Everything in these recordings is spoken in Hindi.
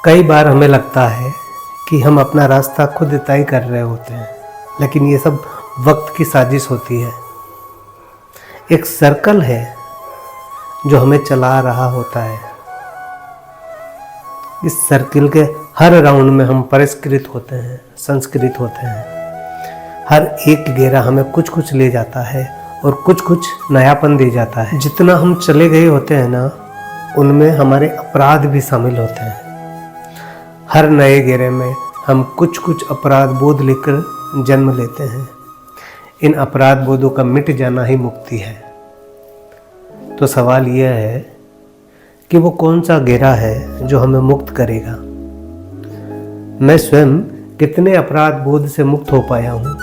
कई बार हमें लगता है कि हम अपना रास्ता खुद तय कर रहे होते हैं, लेकिन ये सब वक्त की साजिश होती है। एक सर्कल है जो हमें चला रहा होता है। इस सर्कल के हर राउंड में हम परिष्कृत होते हैं, संस्कृत होते हैं। हर एक घेरा हमें कुछ कुछ ले जाता है और कुछ कुछ नयापन दे जाता है। जितना हम चले गए होते हैं ना, उनमें हमारे अपराध भी शामिल होते हैं। हर नए घेरे में हम कुछ कुछ अपराध बोध लेकर जन्म लेते हैं। इन अपराध बोधों का मिट जाना ही मुक्ति है। तो सवाल यह है कि वो कौन सा घेरा है जो हमें मुक्त करेगा। मैं स्वयं कितने अपराध बोध से मुक्त हो पाया हूँ,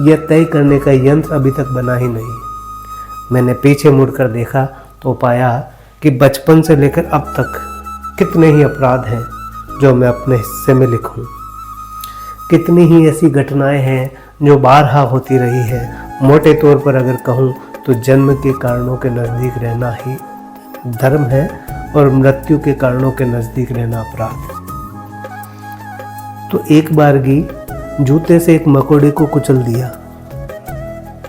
यह तय करने का यंत्र अभी तक बना ही नहीं। मैंने पीछे मुड़कर देखा तो पाया कि बचपन से लेकर अब तक कितने ही अपराध हैं जो मैं अपने हिस्से में लिखूं। कितनी ही ऐसी घटनाएं हैं जो बारहा होती रही है। मोटे तौर पर अगर कहूं तो जन्म के कारणों के नज़दीक रहना ही धर्म है और मृत्यु के कारणों के नज़दीक रहना अपराध। तो एक बारगी जूते से एक मकोड़े को कुचल दिया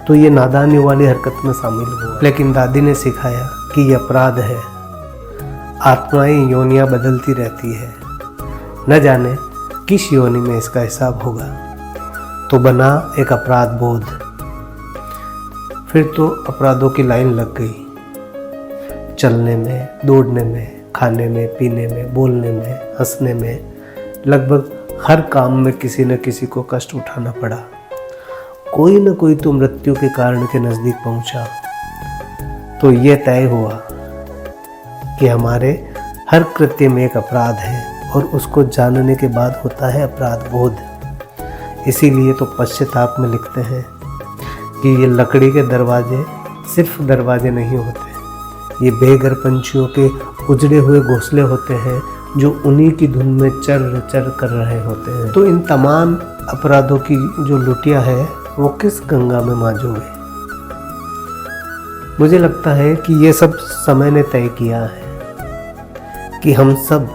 तो ये नादानी वाली हरकत में शामिल हुआ, लेकिन दादी ने सिखाया कि ये अपराध है। आत्माएं योनियां बदलती रहती है, न जाने किस योनि में इसका हिसाब होगा। तो बना एक अपराध बोध। फिर तो अपराधों की लाइन लग गई। चलने में, दौड़ने में, खाने में, पीने में, बोलने में, हंसने में, लगभग हर काम में किसी न किसी को कष्ट उठाना पड़ा। कोई न कोई तो मृत्यु के कारण के नज़दीक पहुंचा। तो ये तय हुआ कि हमारे हर कृत्य में एक अपराध है और उसको जानने के बाद होता है अपराध बोध। इसीलिए तो पश्चाताप में लिखते हैं कि ये लकड़ी के दरवाजे सिर्फ दरवाजे नहीं होते, ये बेघर पंछियों के उजड़े हुए घोंसले होते हैं जो उन्हीं की धुन में चर चर कर रहे होते हैं। तो इन तमाम अपराधों की जो लुटिया है वो किस गंगा में मांजोगे। मुझे लगता है कि ये सब समय ने तय किया है कि हम सब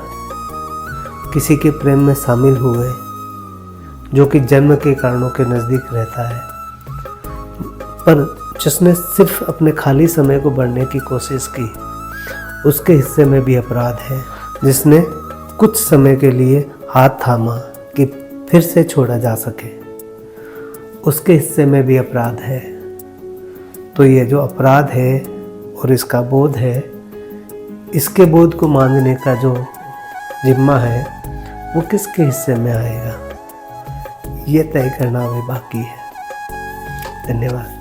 किसी के प्रेम में शामिल हुए जो कि जन्म के कारणों के नज़दीक रहता है, पर जिसने सिर्फ अपने खाली समय को बढ़ने की कोशिश की, उसके हिस्से में भी अपराध है। जिसने कुछ समय के लिए हाथ थामा कि फिर से छोड़ा जा सके, उसके हिस्से में भी अपराध है। तो ये जो अपराध है और इसका बोध है, इसके बोध को मांगने का जो जिम्मा है वो किसके हिस्से में आएगा, ये तय करना अभी बाकी है। धन्यवाद।